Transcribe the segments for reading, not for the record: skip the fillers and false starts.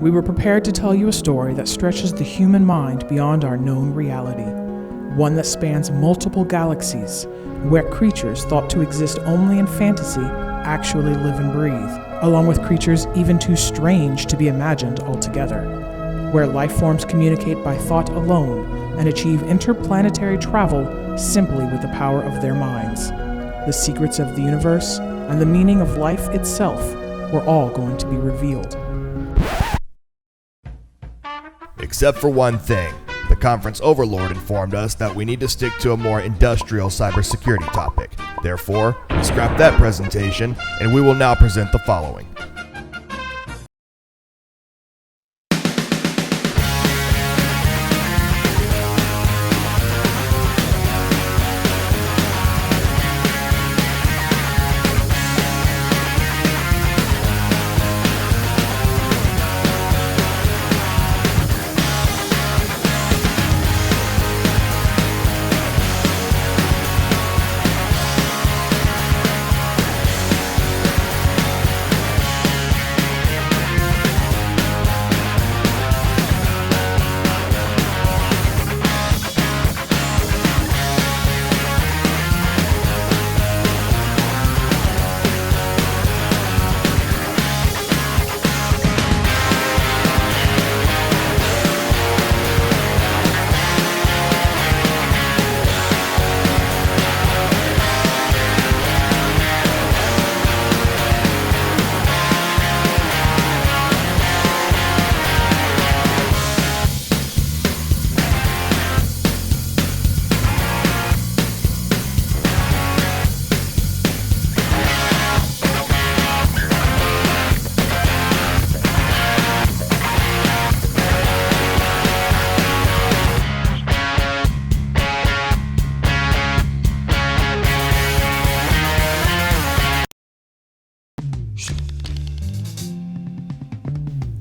we were prepared to tell you a story that stretches the human mind beyond our known reality, one that spans multiple galaxies, where creatures thought to exist only in fantasy actually live and breathe, along with creatures even too strange to be imagined altogether, where life forms communicate by thought alone and achieve interplanetary travel simply with the power of their minds. The secrets of the universe and the meaning of life itself were all going to be revealed. Except for one thing. The conference overlord informed us that we need to stick to a more industrial cybersecurity topic. Therefore, we scrapped that presentation, and we will now present the following.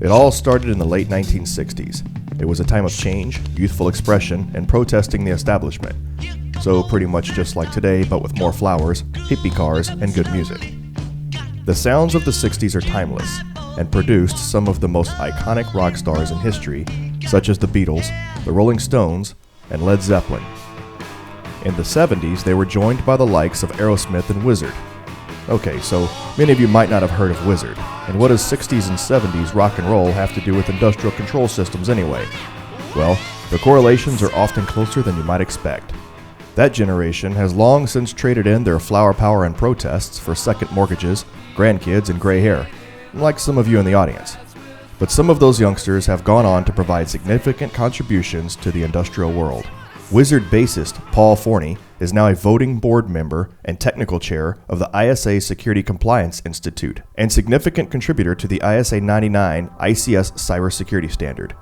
It all started in the late 1960s. It was a time of change, youthful expression, and protesting the establishment. So pretty much just like today, but with more flowers, hippie cars, and good music. The sounds of the 60s are timeless, and produced some of the most iconic rock stars in history, such as the Beatles, the Rolling Stones, and Led Zeppelin. In the 70s, they were joined by the likes of Aerosmith and Wizard. Okay, so many of you might not have heard of Wizard, and what does 60s and 70s rock and roll have to do with industrial control systems anyway? Well, the correlations are often closer than you might expect. That generation has long since traded in their flower power and protests for second mortgages, grandkids, and gray hair, like some of you in the audience. But some of those youngsters have gone on to provide significant contributions to the industrial world. Wizard bassist Paul Forney is now a voting board member and technical chair of the ISA Security Compliance Institute and significant contributor to the ISA 99 ICS cybersecurity standard.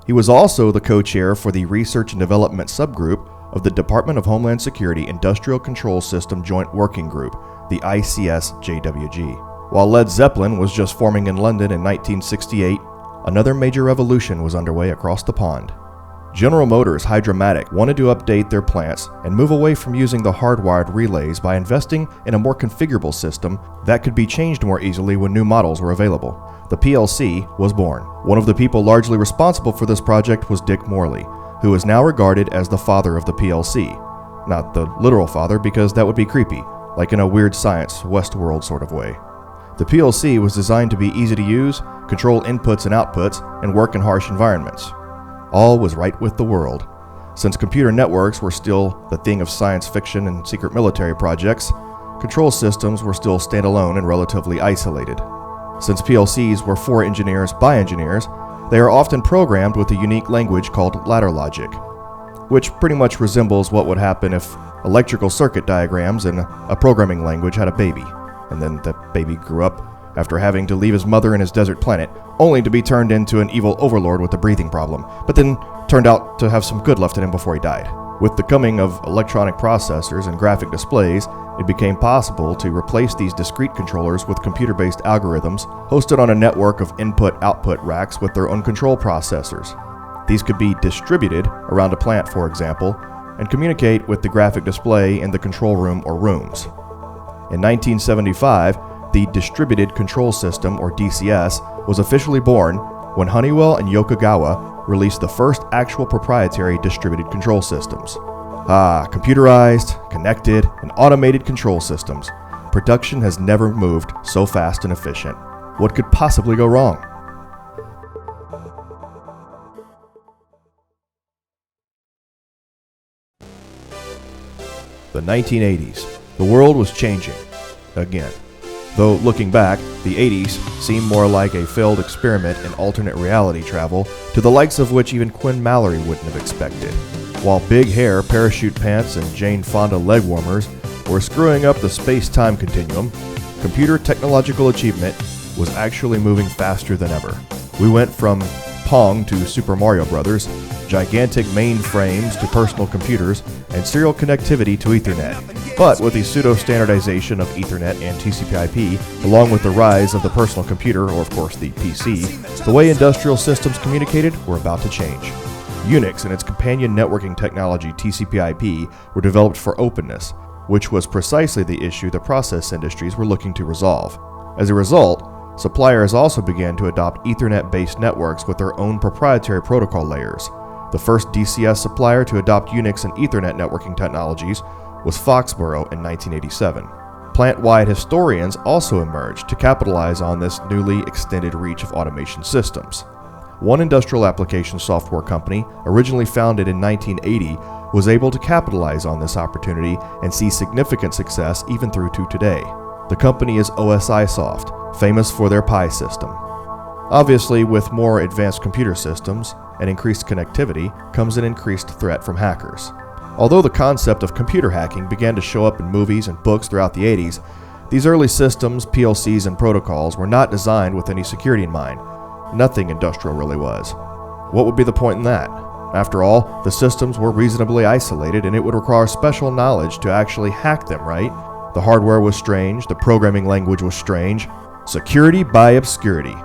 He was also the co-chair for the Research and Development subgroup of the Department of Homeland Security Industrial Control System Joint Working Group, the ICS-JWG. While Led Zeppelin was just forming in London in 1968, another major revolution was underway across the pond. General Motors Hydromatic wanted to update their plants and move away from using the hardwired relays by investing in a more configurable system that could be changed more easily when new models were available. The PLC was born. One of the people largely responsible for this project was Dick Morley, who is now regarded as the father of the PLC. Not the literal father, because that would be creepy, like in a weird science, Westworld sort of way. The PLC was designed to be easy to use, control inputs and outputs, and work in harsh environments. All was right with the world. Since computer networks were still the thing of science fiction and secret military projects, control systems were still standalone and relatively isolated. Since PLCs were for engineers by engineers, they are often programmed with a unique language called ladder logic, which pretty much resembles what would happen if electrical circuit diagrams in a programming language had a baby, and then that baby grew up after having to leave his mother and his desert planet, only to be turned into an evil overlord with a breathing problem, but then turned out to have some good left in him before he died. With the coming of electronic processors and graphic displays, it became possible to replace these discrete controllers with computer-based algorithms hosted on a network of input-output racks with their own control processors. These could be distributed around a plant, for example, and communicate with the graphic display in the control room or rooms. In 1975, the Distributed Control System, or DCS, was officially born when Honeywell and Yokogawa released the first actual proprietary distributed control systems. Computerized, connected, and automated control systems. Production has never moved so fast and efficient. What could possibly go wrong? The 1980s. The world was changing. Again. Though looking back, the 80s seemed more like a failed experiment in alternate reality travel, to the likes of which even Quinn Mallory wouldn't have expected. While big hair, parachute pants, and Jane Fonda leg warmers were screwing up the space-time continuum, computer technological achievement was actually moving faster than ever. We went from Pong to Super Mario Brothers, gigantic mainframes to personal computers, and serial connectivity to Ethernet. But with the pseudo-standardization of Ethernet and TCP/IP, along with the rise of the personal computer, or of course the PC, the way industrial systems communicated were about to change. Unix and its companion networking technology TCP/IP were developed for openness, which was precisely the issue the process industries were looking to resolve. As a result, suppliers also began to adopt Ethernet-based networks with their own proprietary protocol layers. The first DCS supplier to adopt Unix and Ethernet networking technologies was Foxborough in 1987. Plant-wide historians also emerged to capitalize on this newly extended reach of automation systems. One industrial application software company, originally founded in 1980, was able to capitalize on this opportunity and see significant success even through to today. The company is OSI Soft, famous for their Pi system. Obviously, with more advanced computer systems and increased connectivity comes an increased threat from hackers. Although the concept of computer hacking began to show up in movies and books throughout the 80s, these early systems, PLCs, and protocols were not designed with any security in mind. Nothing industrial really was. What would be the point in that? After all, the systems were reasonably isolated and it would require special knowledge to actually hack them, right? The hardware was strange, the programming language was strange. Security by obscurity.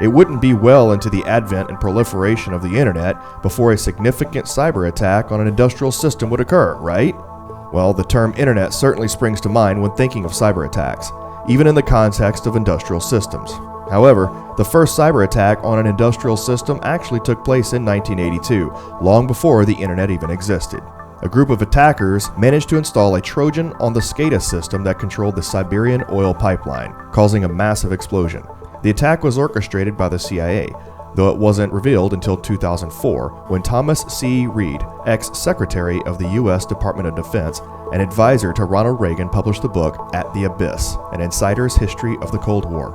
It wouldn't be well into the advent and proliferation of the internet before a significant cyber attack on an industrial system would occur, right? Well, the term internet certainly springs to mind when thinking of cyber attacks, even in the context of industrial systems. However, the first cyber attack on an industrial system actually took place in 1982, long before the internet even existed. A group of attackers managed to install a Trojan on the SCADA system that controlled the Siberian oil pipeline, causing a massive explosion. The attack was orchestrated by the CIA, though it wasn't revealed until 2004 when Thomas C. Reed, ex-Secretary of the U.S. Department of Defense and advisor to Ronald Reagan, published the book At the Abyss, An Insider's History of the Cold War.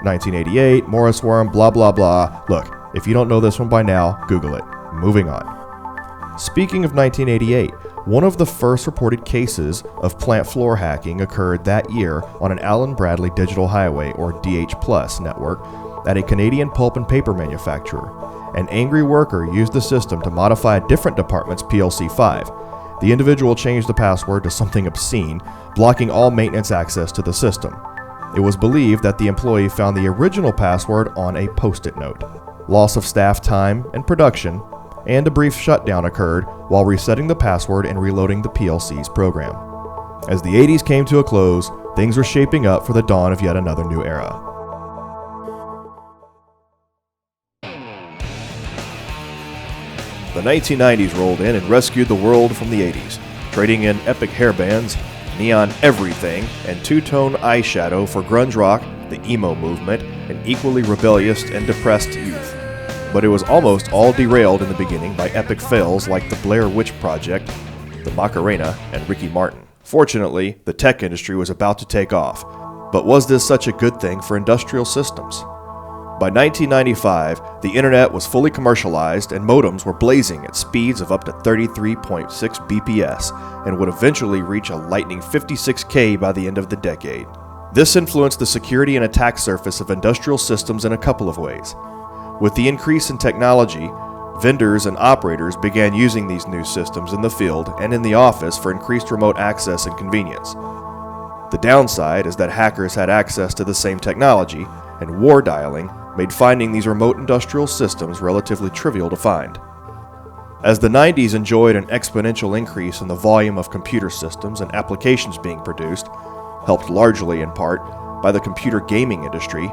1988, Morris Worm, blah blah blah. Look, if you don't know this one by now, Google it. Moving on. Speaking of 1988, one of the first reported cases of plant floor hacking occurred that year on an Allen Bradley Digital Highway, or DH Plus, network at a Canadian pulp and paper manufacturer. An angry worker used the system to modify a different department's PLC 5. The individual changed the password to something obscene, blocking all maintenance access to the system. It was believed that the employee found the original password on a post-it note. Loss of staff time and production, and a brief shutdown occurred while resetting the password and reloading the PLC's program. As the 80s came to a close, things were shaping up for the dawn of yet another new era. The 1990s rolled in and rescued the world from the 80s, trading in epic hairbands, neon everything, and two-tone eyeshadow for grunge rock, the emo movement, and equally rebellious and depressed youth. But it was almost all derailed in the beginning by epic fails like the Blair Witch Project, the Macarena, and Ricky Martin. Fortunately, the tech industry was about to take off. But was this such a good thing for industrial systems? By 1995, the internet was fully commercialized and modems were blazing at speeds of up to 33.6 bps and would eventually reach a lightning 56K by the end of the decade. This influenced the security and attack surface of industrial systems in a couple of ways. With the increase in technology, vendors and operators began using these new systems in the field and in the office for increased remote access and convenience. The downside is that hackers had access to the same technology, and war dialing made finding these remote industrial systems relatively trivial to find. As the 90s enjoyed an exponential increase in the volume of computer systems and applications being produced, helped largely in part by the computer gaming industry,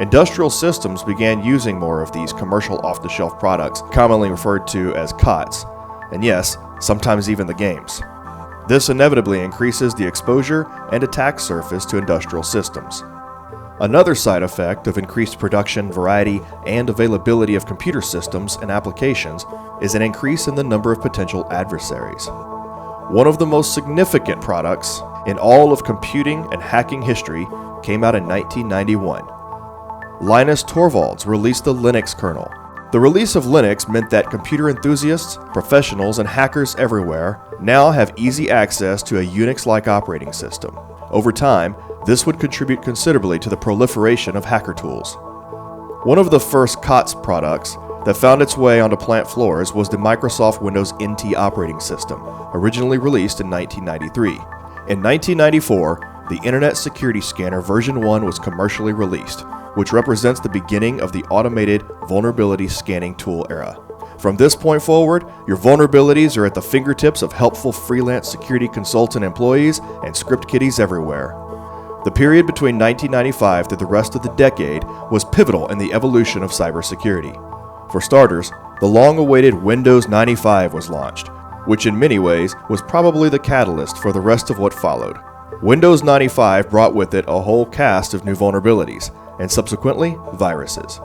Industrial systems began using more of these commercial off-the-shelf products, commonly referred to as COTS, and yes, sometimes even the games. This inevitably increases the exposure and attack surface to industrial systems. Another side effect of increased production, variety, and availability of computer systems and applications is an increase in the number of potential adversaries. One of the most significant products in all of computing and hacking history came out in 1991. Linus Torvalds released the Linux kernel. The release of Linux meant that computer enthusiasts, professionals, and hackers everywhere now have easy access to a Unix-like operating system. Over time, this would contribute considerably to the proliferation of hacker tools. One of the first COTS products that found its way onto plant floors was the Microsoft Windows NT operating system, originally released in 1993. In 1994, the Internet Security Scanner version 1 was commercially released, which represents the beginning of the automated vulnerability scanning tool era. From this point forward, your vulnerabilities are at the fingertips of helpful freelance security consultant employees and script kiddies everywhere. The period between 1995 through the rest of the decade was pivotal in the evolution of cybersecurity. For starters, the long-awaited Windows 95 was launched, which in many ways was probably the catalyst for the rest of what followed. Windows 95 brought with it a whole cast of new vulnerabilities, and subsequently, viruses.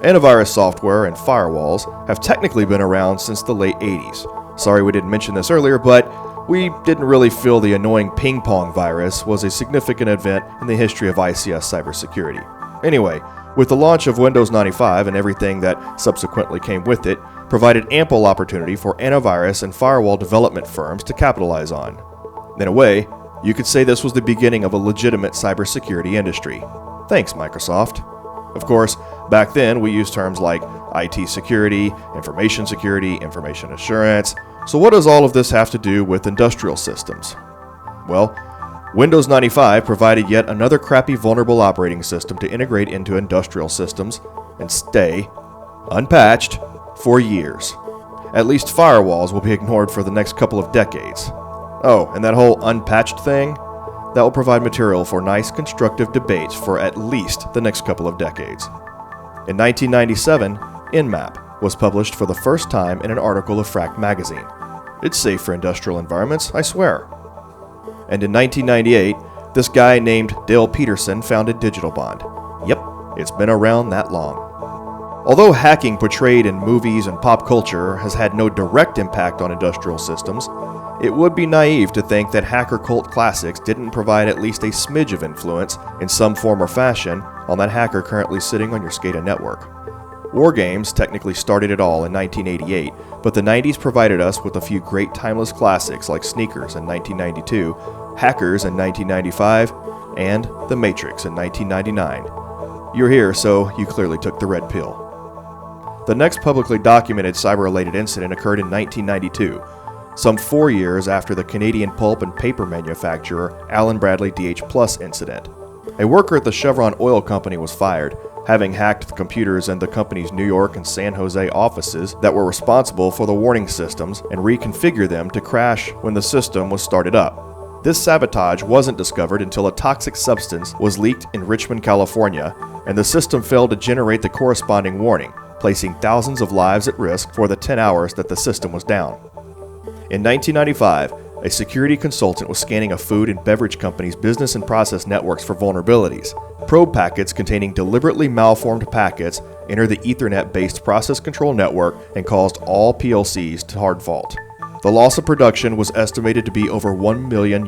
Antivirus software and firewalls have technically been around since the late 80s. Sorry we didn't mention this earlier, but we didn't really feel the annoying ping pong virus was a significant event in the history of ICS cybersecurity. Anyway, with the launch of Windows 95 and everything that subsequently came with it, provided ample opportunity for antivirus and firewall development firms to capitalize on. In a way, you could say this was the beginning of a legitimate cybersecurity industry. Thanks, Microsoft. Of course, back then we used terms like IT security, information assurance. So what does all of this have to do with industrial systems? Well, Windows 95 provided yet another crappy vulnerable operating system to integrate into industrial systems and stay unpatched for years. At least firewalls will be ignored for the next couple of decades. Oh, and that whole unpatched thing? That will provide material for nice constructive debates for at least the next couple of decades. In 1997, Nmap was published for the first time in an article of Frac magazine. It's safe for industrial environments, I swear. And in 1998, this guy named Dale Peterson founded Digital Bond. Yep, it's been around that long. Although hacking portrayed in movies and pop culture has had no direct impact on industrial systems, it would be naive to think that hacker cult classics didn't provide at least a smidge of influence in some form or fashion on that hacker currently sitting on your SCADA network. War games technically started it all in 1988, but the 90s provided us with a few great timeless classics like Sneakers in 1992, Hackers in 1995, and The Matrix in 1999. You're here, so you clearly took the red pill. The next publicly documented cyber-related incident occurred in 1992, some 4 years after the Canadian pulp and paper manufacturer Allen Bradley DH Plus incident. A worker at the Chevron Oil Company was fired, having hacked the computers in the company's New York and San Jose offices that were responsible for the warning systems and reconfigure them to crash when the system was started up. This sabotage wasn't discovered until a toxic substance was leaked in Richmond, California, and the system failed to generate the corresponding warning, placing thousands of lives at risk for the 10 hours that the system was down. In 1995, a security consultant was scanning a food and beverage company's business and process networks for vulnerabilities. Probe packets containing deliberately malformed packets entered the Ethernet-based process control network and caused all PLCs to hard fault. The loss of production was estimated to be over $1 million.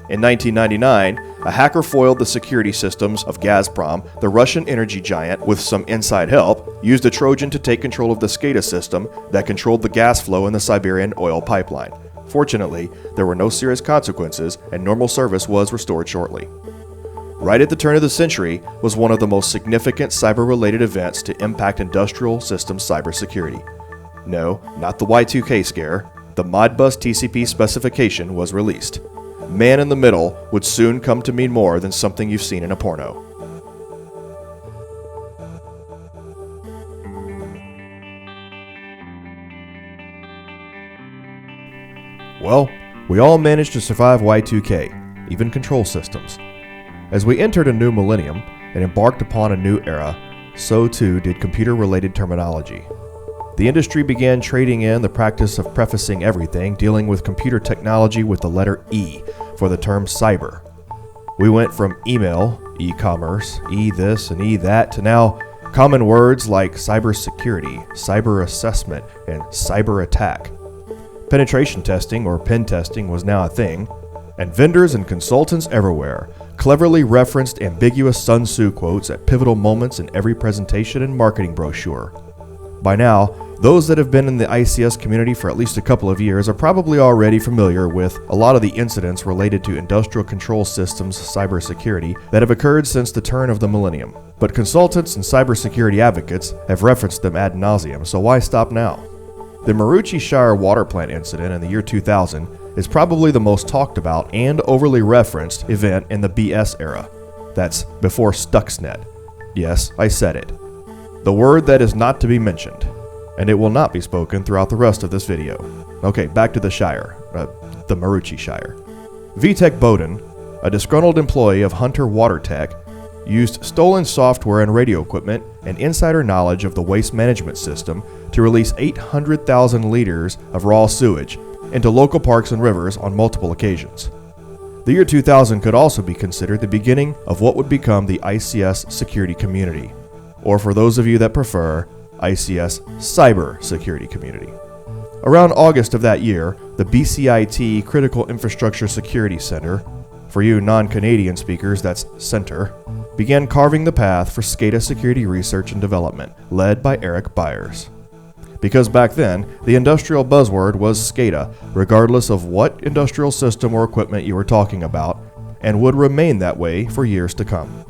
In 1999, a hacker foiled the security systems of Gazprom, the Russian energy giant. With some inside help, used a Trojan to take control of the SCADA system that controlled the gas flow in the Siberian oil pipeline. Fortunately, there were no serious consequences, and normal service was restored shortly. Right at the turn of the century was one of the most significant cyber-related events to impact industrial systems cybersecurity. No, not the Y2K scare. The Modbus TCP specification was released. Man in the middle would soon come to mean more than something you've seen in a porno. Well, we all managed to survive Y2K, even control systems. As we entered a new millennium, and embarked upon a new era, so too did computer-related terminology. The industry began trading in the practice of prefacing everything dealing with computer technology with the letter E for the term cyber. We went from email, e-commerce, e-this and e-that, to now common words like cybersecurity, cyber assessment, and cyber attack. Penetration testing, or pen testing, was now a thing, and vendors and consultants everywhere cleverly referenced ambiguous Sun Tzu quotes at pivotal moments in every presentation and marketing brochure. By now, those that have been in the ICS community for at least a couple of years are probably already familiar with a lot of the incidents related to industrial control systems cybersecurity that have occurred since the turn of the millennium. But consultants and cybersecurity advocates have referenced them ad nauseum, so why stop now? The Maroochy Shire water plant incident in the year 2000 is probably the most talked about and overly referenced event in the BS era. That's before Stuxnet. Yes, I said it. The word that is not to be mentioned, and it will not be spoken throughout the rest of this video. Okay, back to the Shire, the Maroochy Shire. VTech Bowden, a disgruntled employee of Hunter WaterTech, used stolen software and radio equipment and insider knowledge of the waste management system to release 800,000 liters of raw sewage into local parks and rivers on multiple occasions. The year 2000 could also be considered the beginning of what would become the ICS security community, or for those of you that prefer, ICS cyber security community. Around August of that year, the BCIT Critical Infrastructure Security Center, for you non-Canadian speakers that's Center, began carving the path for SCADA security research and development, led by Eric Byers. Because back then, the industrial buzzword was SCADA, regardless of what industrial system or equipment you were talking about, and would remain that way for years to come.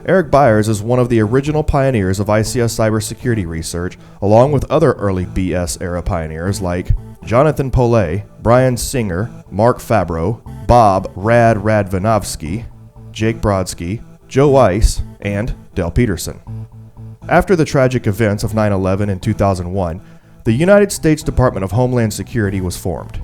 Eric Byers is one of the original pioneers of ICS cybersecurity research, along with other early BS-era pioneers like Jonathan Pollet, Brian Singer, Mark Fabro, Bob Radvanovsky, Jake Brodsky, Joe Weiss, and Del Peterson. After the tragic events of 9/11 in 2001, the United States Department of Homeland Security was formed.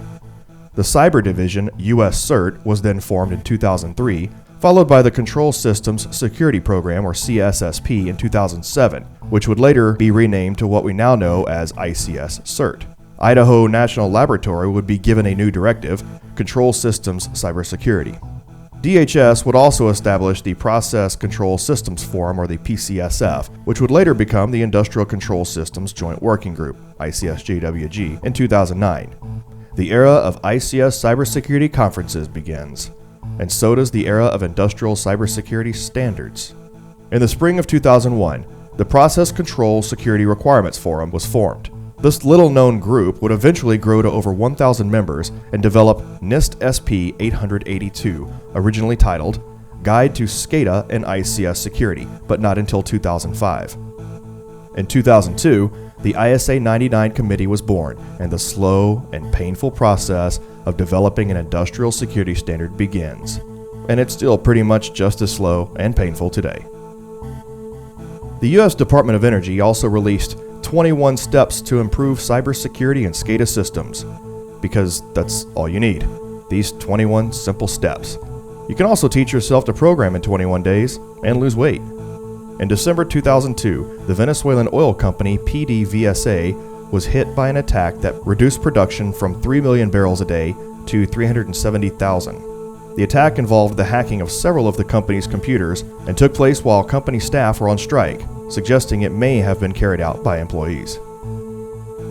The Cyber Division, US CERT, was then formed in 2003, followed by the Control Systems Security Program, or CSSP, in 2007, which would later be renamed to what we now know as ICS CERT. Idaho National Laboratory would be given a new directive, Control Systems Cybersecurity. DHS would also establish the Process Control Systems Forum, or the PCSF, which would later become the Industrial Control Systems Joint Working Group, ICSJWG, in 2009. The era of ICS cybersecurity conferences begins, and so does the era of industrial cybersecurity standards. In the spring of 2001, the Process Control Security Requirements Forum was formed. This little-known group would eventually grow to over 1,000 members and develop NIST SP 882, originally titled Guide to SCADA and ICS Security, but not until 2005. In 2002, the ISA 99 committee was born, and the slow and painful process of developing an industrial security standard begins. And it's still pretty much just as slow and painful today. The U.S. Department of Energy also released 21 steps to improve cybersecurity and SCADA systems, because that's all you need, these 21 simple steps. You can also teach yourself to program in 21 days and lose weight. In December 2002, the Venezuelan oil company PDVSA was hit by an attack that reduced production from 3 million barrels a day to 370,000. The attack involved the hacking of several of the company's computers and took place while company staff were on strike, suggesting it may have been carried out by employees.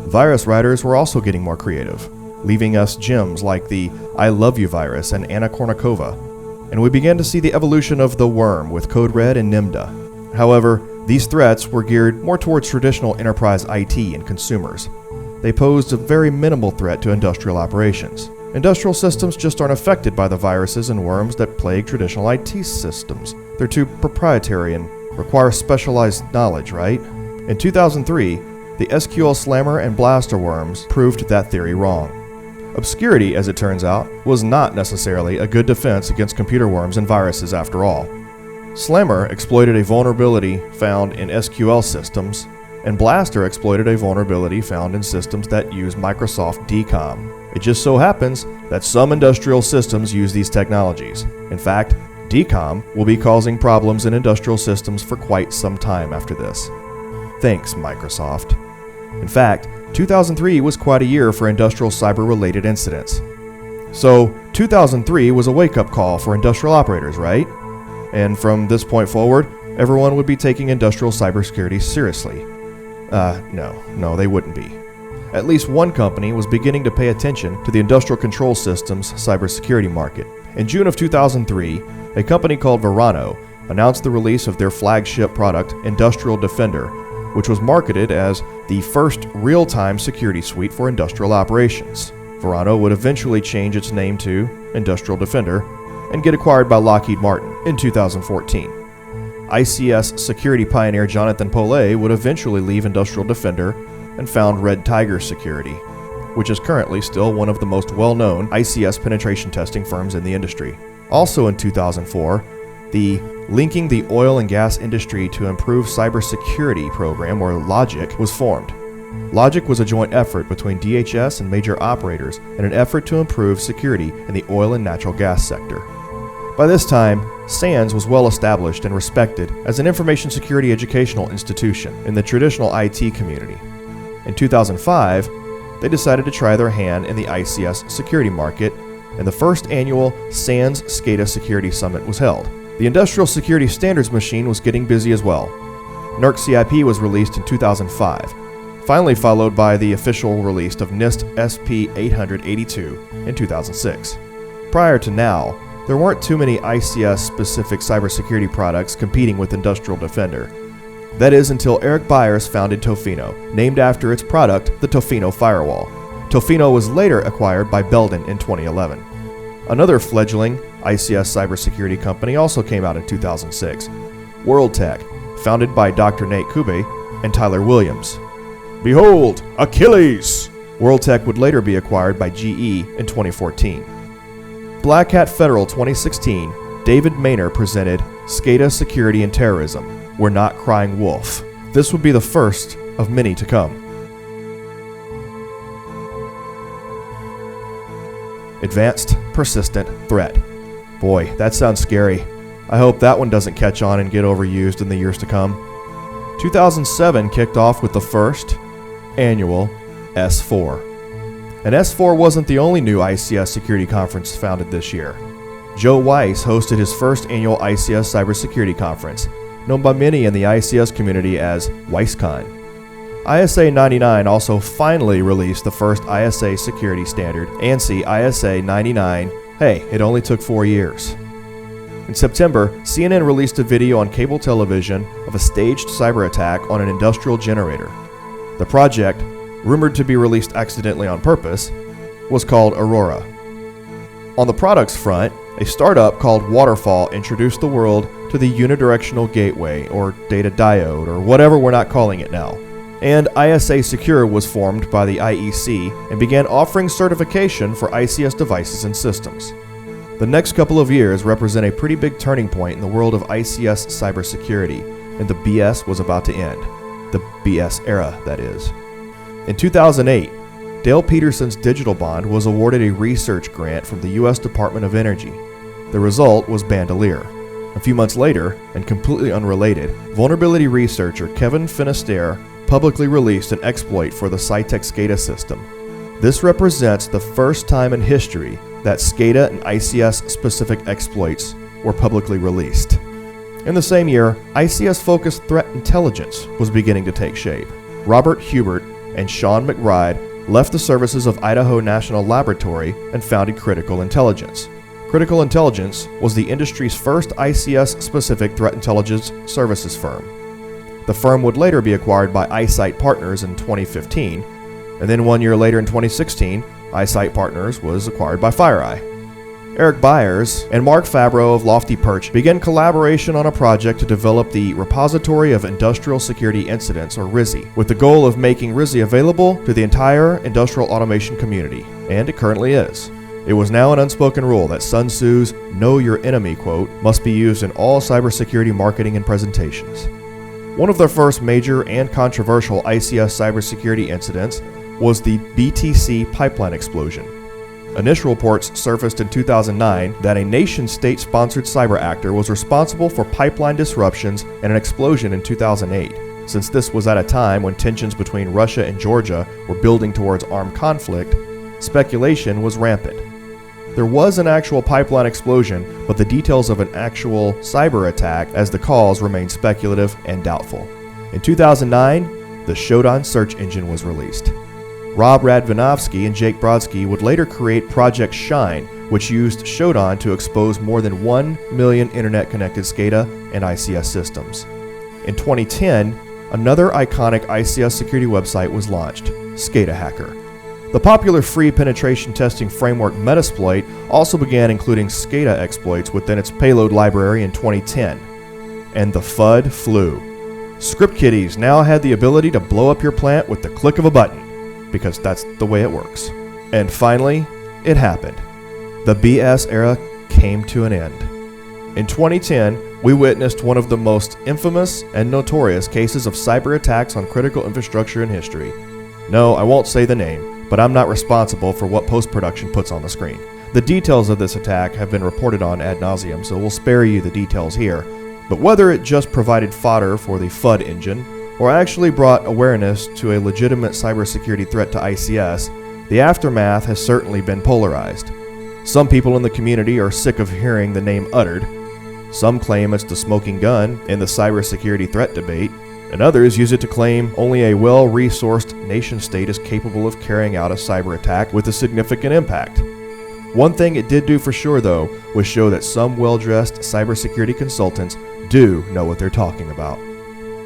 Virus writers were also getting more creative, leaving us gems like the I Love You virus and Anna Kournikova, and we began to see the evolution of the worm with Code Red and Nimda. However, these threats were geared more towards traditional enterprise IT and consumers. They posed a very minimal threat to industrial operations. Industrial systems just aren't affected by the viruses and worms that plague traditional IT systems. They're too proprietary and require specialized knowledge, right? In 2003, the SQL Slammer and Blaster worms proved that theory wrong. Obscurity, as it turns out, was not necessarily a good defense against computer worms and viruses after all. Slammer exploited a vulnerability found in SQL systems, and Blaster exploited a vulnerability found in systems that use Microsoft DCOM. It just so happens that some industrial systems use these technologies. In fact, DCOM will be causing problems in industrial systems for quite some time after this. Thanks, Microsoft. In fact, 2003 was quite a year for industrial cyber-related incidents. So, 2003 was a wake-up call for industrial operators, right? And from this point forward, everyone would be taking industrial cybersecurity seriously. No, they wouldn't be. At least one company was beginning to pay attention to the industrial control systems cybersecurity market. In June of 2003, a company called Verano announced the release of their flagship product, Industrial Defender, which was marketed as the first real-time security suite for industrial operations. Verano would eventually change its name to Industrial Defender and get acquired by Lockheed Martin in 2014. ICS security pioneer Jonathan Pollet would eventually leave Industrial Defender and found Red Tiger Security, which is currently still one of the most well-known ICS penetration testing firms in the industry. Also in 2004, the Linking the Oil and Gas Industry to Improve Cybersecurity program, or LOGIC, was formed. LOGIC was a joint effort between DHS and major operators in an effort to improve security in the oil and natural gas sector. By this time, SANS was well established and respected as an information security educational institution in the traditional IT community. In 2005, they decided to try their hand in the ICS security market, and the first annual SANS SCADA Security Summit was held. The Industrial Security Standards machine was getting busy as well. NERC CIP was released in 2005, finally followed by the official release of NIST SP 882 in 2006. Prior to now, there weren't too many ICS-specific cybersecurity products competing with Industrial Defender. That is until Eric Byers founded Tofino, named after its product, the Tofino Firewall. Tofino was later acquired by Belden in 2011. Another fledgling ICS cybersecurity company also came out in 2006, WorldTech, founded by Dr. Nate Kube and Tyler Williams. Behold, Achilles! WorldTech would later be acquired by GE in 2014. Black Hat Federal 2016, David Maynor presented SCADA Security and Terrorism, We're Not Crying Wolf. This would be the first of many to come. Advanced Persistent Threat. Boy, that sounds scary. I hope that one doesn't catch on and get overused in the years to come. 2007 kicked off with the first annual S4. And S4 wasn't the only new ICS security conference founded this year. Joe Weiss hosted his first annual ICS cybersecurity conference, known by many in the ICS community as WeissCon. ISA 99 also finally released the first ISA security standard, ANSI ISA 99. Hey, it only took 4 years. In September, CNN released a video on cable television of a staged cyber attack on an industrial generator. The project, rumored to be released accidentally on purpose, was called Aurora. On the products front, a startup called Waterfall introduced the world to the Unidirectional Gateway, or Data Diode, or whatever we're not calling it now. And ISA Secure was formed by the IEC and began offering certification for ICS devices and systems. The next couple of years represent a pretty big turning point in the world of ICS cybersecurity, and the BS was about to end. The BS era, that is. In 2008, Dale Peterson's Digital Bond was awarded a research grant from the U.S. Department of Energy. The result was Bandolier. A few months later, and completely unrelated, vulnerability researcher Kevin Finisterre publicly released an exploit for the Cytec SCADA system. This represents the first time in history that SCADA and ICS-specific exploits were publicly released. In the same year, ICS-focused threat intelligence was beginning to take shape. Robert Hubert and Sean McBride left the services of Idaho National Laboratory and founded Critical Intelligence. Critical Intelligence was the industry's first ICS-specific threat intelligence services firm. The firm would later be acquired by Eyesight Partners in 2015, and then 1 year later in 2016, Eyesight Partners was acquired by FireEye. Eric Byers and Mark Fabro of Lofty Perch began collaboration on a project to develop the Repository of Industrial Security Incidents, or RISI, with the goal of making RISI available to the entire industrial automation community, and it currently is. It was now an unspoken rule that Sun Tzu's "Know Your Enemy" quote must be used in all cybersecurity marketing and presentations. One of the first major and controversial ICS cybersecurity incidents was the BTC pipeline explosion. Initial reports surfaced in 2009 that a nation-state-sponsored cyber actor was responsible for pipeline disruptions and an explosion in 2008. Since this was at a time when tensions between Russia and Georgia were building towards armed conflict, speculation was rampant. There was an actual pipeline explosion, but the details of an actual cyber attack as the cause remained speculative and doubtful. In 2009, the Shodan search engine was released. Rob Radvanovsky and Jake Brodsky would later create Project Shine, which used Shodan to expose more than 1 million internet-connected SCADA and ICS systems. In 2010, another iconic ICS security website was launched, SCADA Hacker. The popular free penetration testing framework Metasploit also began including SCADA exploits within its payload library in 2010. And the FUD flew. Script kiddies now had the ability to blow up your plant with the click of a button, because that's the way it works. And finally, it happened. The BS era came to an end. In 2010, we witnessed one of the most infamous and notorious cases of cyber attacks on critical infrastructure in history. No, I won't say the name, but I'm not responsible for what post-production puts on the screen. The details of this attack have been reported on ad nauseum, so we'll spare you the details here. But whether it just provided fodder for the FUD engine, or actually brought awareness to a legitimate cybersecurity threat to ICS, the aftermath has certainly been polarized. Some people in the community are sick of hearing the name uttered. Some claim it's the smoking gun in the cybersecurity threat debate, and others use it to claim only a well-resourced nation-state is capable of carrying out a cyber attack with a significant impact. One thing it did do for sure, though, was show that some well-dressed cybersecurity consultants do know what they're talking about.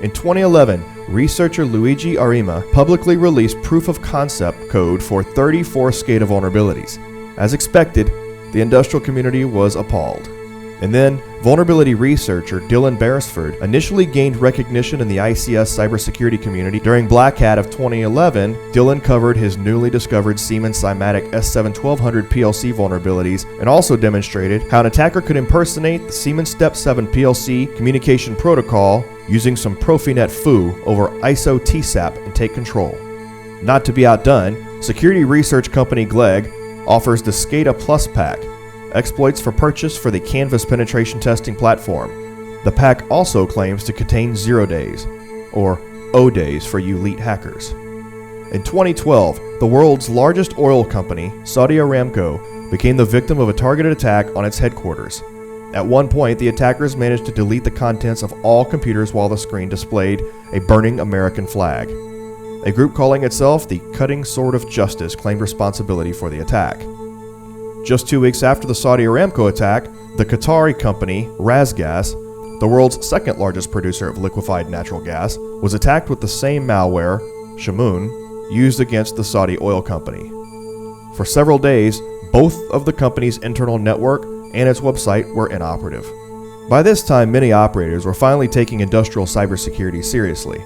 In 2011, researcher Luigi Arima publicly released proof-of-concept code for 34 SCADA vulnerabilities. As expected, the industrial community was appalled. And then, vulnerability researcher Dylan Beresford initially gained recognition in the ICS cybersecurity community. During Black Hat of 2011, Dylan covered his newly discovered Siemens Symatic S7-1200 PLC vulnerabilities and also demonstrated how an attacker could impersonate the Siemens Step 7 PLC communication protocol using some Profinet foo over ISO TSAP and take control. Not to be outdone, security research company Glegg offers the SCADA Plus Pack, exploits for purchase for the Canvas penetration testing platform. The pack also claims to contain 0 days, or O days for you elite hackers. In 2012, the world's largest oil company, Saudi Aramco, became the victim of a targeted attack on its headquarters. At one point, the attackers managed to delete the contents of all computers while the screen displayed a burning American flag. A group calling itself the Cutting Sword of Justice claimed responsibility for the attack. Just 2 weeks after the Saudi Aramco attack, the Qatari company Razgas, the world's second largest producer of liquefied natural gas, was attacked with the same malware, Shamoon, used against the Saudi oil company. For several days, both of the company's internal network and its website were inoperative. By this time, many operators were finally taking industrial cybersecurity seriously,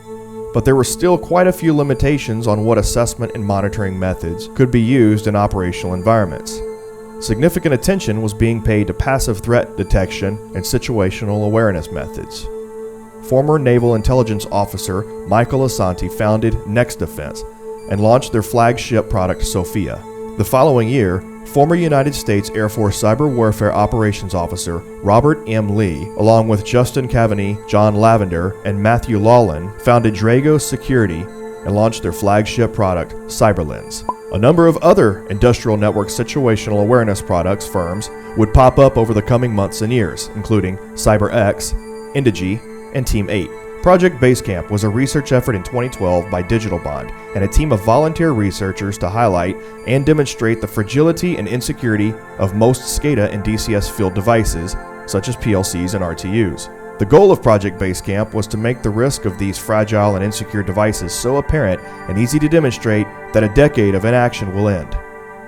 but there were still quite a few limitations on what assessment and monitoring methods could be used in operational environments. Significant attention was being paid to passive threat detection and situational awareness methods. Former Naval Intelligence Officer Michael Assanti founded Next Defense and launched their flagship product Sophia. The following year, former United States Air Force Cyber Warfare Operations Officer Robert M. Lee, along with Justin Cavaney, John Lavender, and Matthew Lawlin, founded Drago Security and launched their flagship product CyberLens. A number of other industrial network situational awareness products firms would pop up over the coming months and years, including CyberX, Indigy, and Team 8. Project Basecamp was a research effort in 2012 by Digital Bond and a team of volunteer researchers to highlight and demonstrate the fragility and insecurity of most SCADA and DCS field devices, such as PLCs and RTUs. The goal of Project Basecamp was to make the risk of these fragile and insecure devices so apparent and easy to demonstrate that a decade of inaction will end.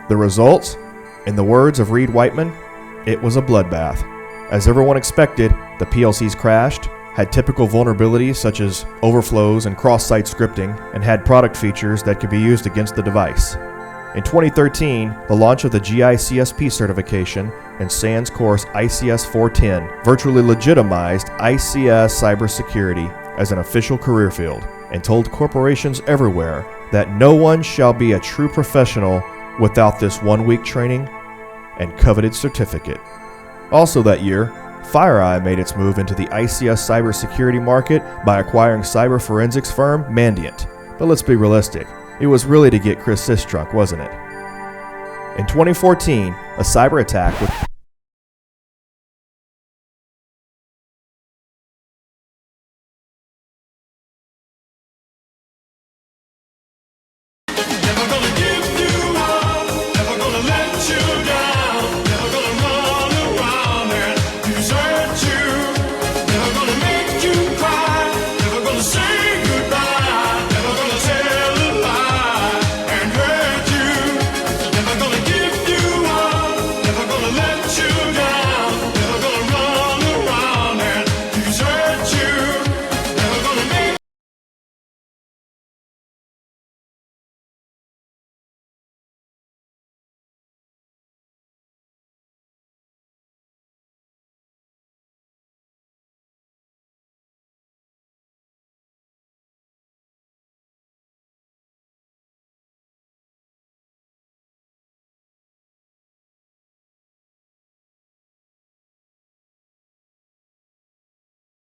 The results? In the words of Reed Whiteman, it was a bloodbath. As everyone expected, the PLCs crashed, had typical vulnerabilities such as overflows and cross-site scripting, and had product features that could be used against the device. In 2013, the launch of the GICSP certification and SANS course ICS 410 virtually legitimized ICS cybersecurity as an official career field and told corporations everywhere that no one shall be a true professional without this 1-week training and coveted certificate. Also that year, FireEye made its move into the ICS cybersecurity market by acquiring cyber forensics firm Mandiant. But let's be realistic, it was really to get Chris Sistrunk, wasn't it? In 2014, a cyber attack with